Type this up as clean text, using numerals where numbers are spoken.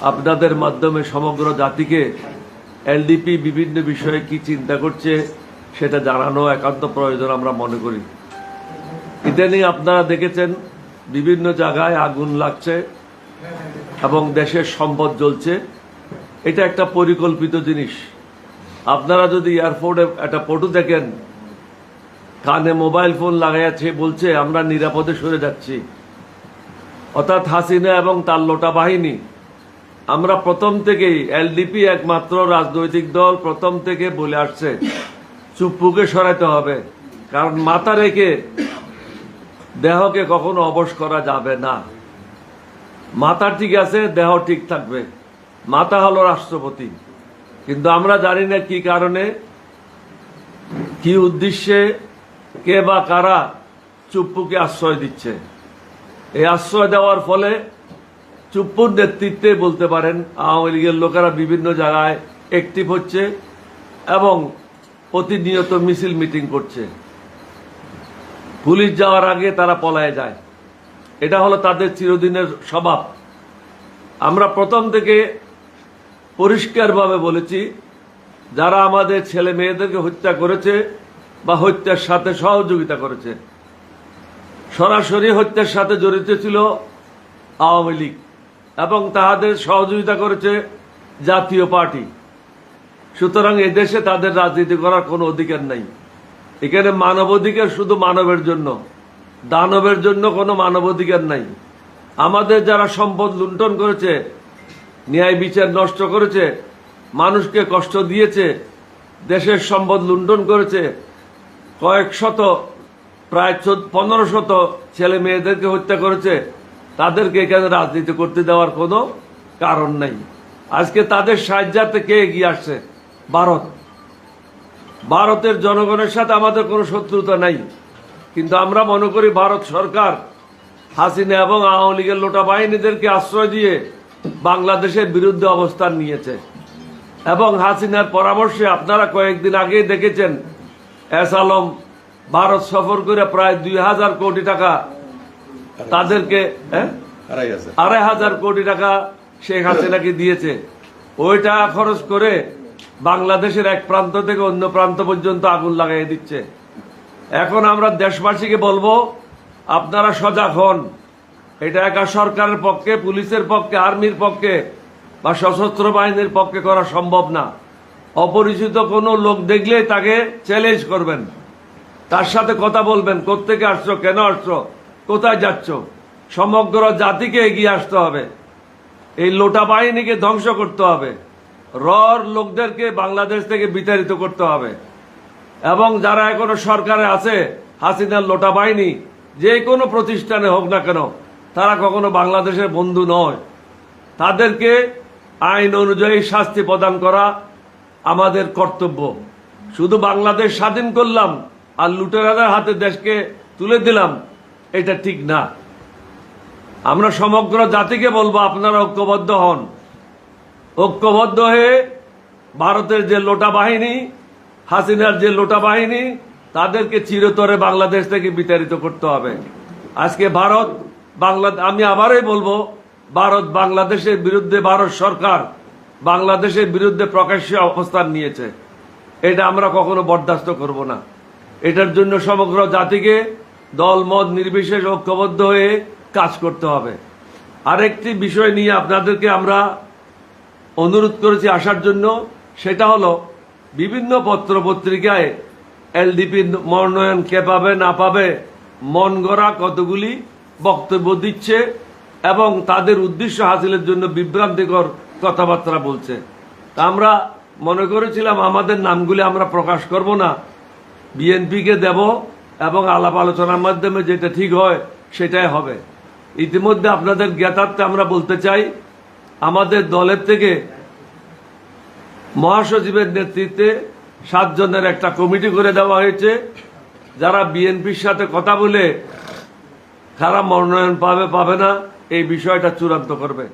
আপনাদের মাধ্যমে সমগ্র জাতিকে এলডিপি বিভিন্ন বিষয়ে কি চিন্তা করছে সেটা জানানো একান্ত প্রয়োজন আমরা মনে করি। ইদানিং আপনারা দেখেছেন বিভিন্ন জায়গায় আগুন লাগছে এবং দেশের সম্পদ জ্বলছে। এটা একটা পরিকল্পিত জিনিস। আপনারা যদি এয়ারপোর্টে একটা ফটো দেখেন, কানে মোবাইল ফোন লাগাইছে, বলছে আমরা নিরাপদে সরে যাচ্ছি। অর্থাৎ হাসিনা এবং তার লোটা বাহিনী, আমরা প্রথম থেকেই এলডিপি একমাত্র রাজনৈতিক দল প্রথম থেকে বলে আসছে চুপ্পুকে সরাইতে হবে, কারণ মাথা রেখে দেহকে কখনো অবশ করা যাবে না। মাথা ঠিক আছে, দেহ ঠিক থাকবে। মাথা হলো রাষ্ট্রপতি, কিন্তু আমরা জানি না কি কারণে, কি উদ্দেশ্যে, কে বা কারা চুপ্পুকে আশ্রয় দিচ্ছে। এই আশ্রয় দেওয়ার ফলে চুপ্পুর নেতৃত্বে বলতে পারেন আওয়ামী লীগের লোকেরা বিভিন্ন জায়গায় অ্যাক্টিভ হচ্ছে এবং প্রতিনিয়ত মিছিল মিটিং করছে। পুলিশ যাওয়ার আগে তারা পলায়ে যায়। এটা হলো তাদের চিরদিনের স্বভাব। আমরা প্রথম থেকে পরিষ্কারভাবে বলেছি, যারা আমাদের ছেলে মেয়েদেরকে হত্যা করেছে বা হত্যার সাথে সহযোগিতা করেছে, সরাসরি হত্যার সাথে জড়িত ছিল আওয়ামী লীগ এবং তাদের সহযোগিতা করেছে জাতীয় পার্টি। সুতরাং এদেশে তাদের রাজনীতি করার কোনো অধিকার নাই। এখানে মানবাধিকার শুধু মানবের জন্য, দানবের জন্য কোনো মানবাধিকার নাই। আমাদের যারা সম্পদ লুণ্ঠন করেছে, ন্যায় বিচার নষ্ট করেছে, মানুষকে কষ্ট দিয়েছে, দেশের সম্পদ লুণ্ঠন করেছে, কয়েক শত প্রায় 1500 ছেলে মেয়েদেরকে হত্যা করেছে, তাদেরকে এখানে রাজনীতি করতে দেওয়ার কোনো কারণ নাই। আজকে তাদের সাহায্যার্থে কে এগিয়ে আসছে? ভারত। ভারতের জনগণের সাথে আমাদের কোনো শত্রুতা নাই, কিন্তু আমরা মনে করি ভারত সরকার হাসিনা এবং আওয়ামী লীগের লোটা বাহিনীদেরকে আশ্রয় দিয়ে বাংলাদেশের বিরুদ্ধে অবস্থান নিয়েছে। এবং হাসিনার পরামর্শে আপনারা কয়েকদিন আগেই দেখেছেন এস আলম ভারত সফর করে প্রায় 2000 কোটি টাকা তাদেরকে 2500 কোটি টাকা শেখ হাসিনাকে দিয়েছে। ওই টাকা খরচ করে বাংলাদেশের এক প্রান্ত থেকে অন্য প্রান্ত পর্যন্ত আগুন লাগাই দিচ্ছে। এখন আমরা দেশবাসীকে বলবো, আপনারা সজাগ হন। এটা একা সরকারের পক্ষে, পুলিশের পক্ষে, আর্মির পক্ষে বা সশস্ত্র বাহিনীর পক্ষে করা সম্ভব না। অপরিচিত কোনো লোক দেখলে তাকে চ্যালেঞ্জ করবেন, তার সাথে কথা বলবেন, কোত্থেকে আসছো, কেন আসছো, কোথায় যাচ্ছ। সমগ্র জাতিকে এগিয়ে আসতে হবে। এই লোটা বাহিনীকে ধ্বংস করতে হবে। রর লোকদেরকে বাংলাদেশ থেকে বিতাড়িত করতে হবে। এবং যারা এখনো সরকারে আছে, হাসিনার লোটা বাহিনী যে কোনো প্রতিষ্ঠানে হোক না কেন, তারা কখনো বাংলাদেশের বন্ধু নয়। তাদেরকে আইন অনুযায়ী শাস্তি প্রদান করা আমাদের কর্তব্য। শুধু বাংলাদেশ স্বাধীন করলাম আর লুটেরাদের হাতে দেশকে তুলে দিলাম, এটা ঠিক না। আমরা সমগ্র জাতিকে বলবো, আপনারা ঐক্যবদ্ধ হন। ঐক্যবদ্ধ হয়ে ভারতের যে লোটা বাহিনী, হাসিনার যে লোটা বাহিনী, তাদেরকে চিরতরে বাংলাদেশ থেকে বিতাড়িত করতে হবে। আজকে ভারত আমি আবারই বলবো, ভারত বাংলাদেশের বিরুদ্ধে, ভারত সরকার বাংলাদেশের বিরুদ্ধে প্রকাশ্যে অবস্থান নিয়েছে। এটা আমরা কখনো বরদাস্ত করব না। এটার জন্য সমগ্র জাতিকে দল মত নির্বিশেষে ঐক্যবদ্ধ হয়ে কাজ করতে হবে। আরেকটি বিষয় নিয়ে আপনাদেরকে আমরা অনুরোধ করেছি আসার জন্য, সেটা হলো বিভিন্ন পত্র পত্রিকায় এলডিপি মনোনয়ন কে পাবে না পাবে মন গড়া কতগুলি বক্তব্য দিচ্ছে এবং তাদের উদ্দেশ্য হাসিলের জন্য বিভ্রান্তিকর কথাবার্তা বলছে। তা আমরা মনে করেছিলাম আমাদের নামগুলি আমরা প্রকাশ করব না, বিএনপিকে দেব এবং আলাপ আলোচনার মাধ্যমে যেটা ঠিক হয় সেটাই হবে। ইতিমধ্যে আপনাদের জ্ঞাতার্থে আমরা বলতে চাই, আমাদের দলের থেকে মহাসচিবের নেতৃত্বে 7 জনের একটা কমিটি করে দেওয়া হয়েছে, যারা বিএনপির সাথে কথা বলে কারা মনোনয়ন পাবে পাবে না এই বিষয়টা চূড়ান্ত করবে।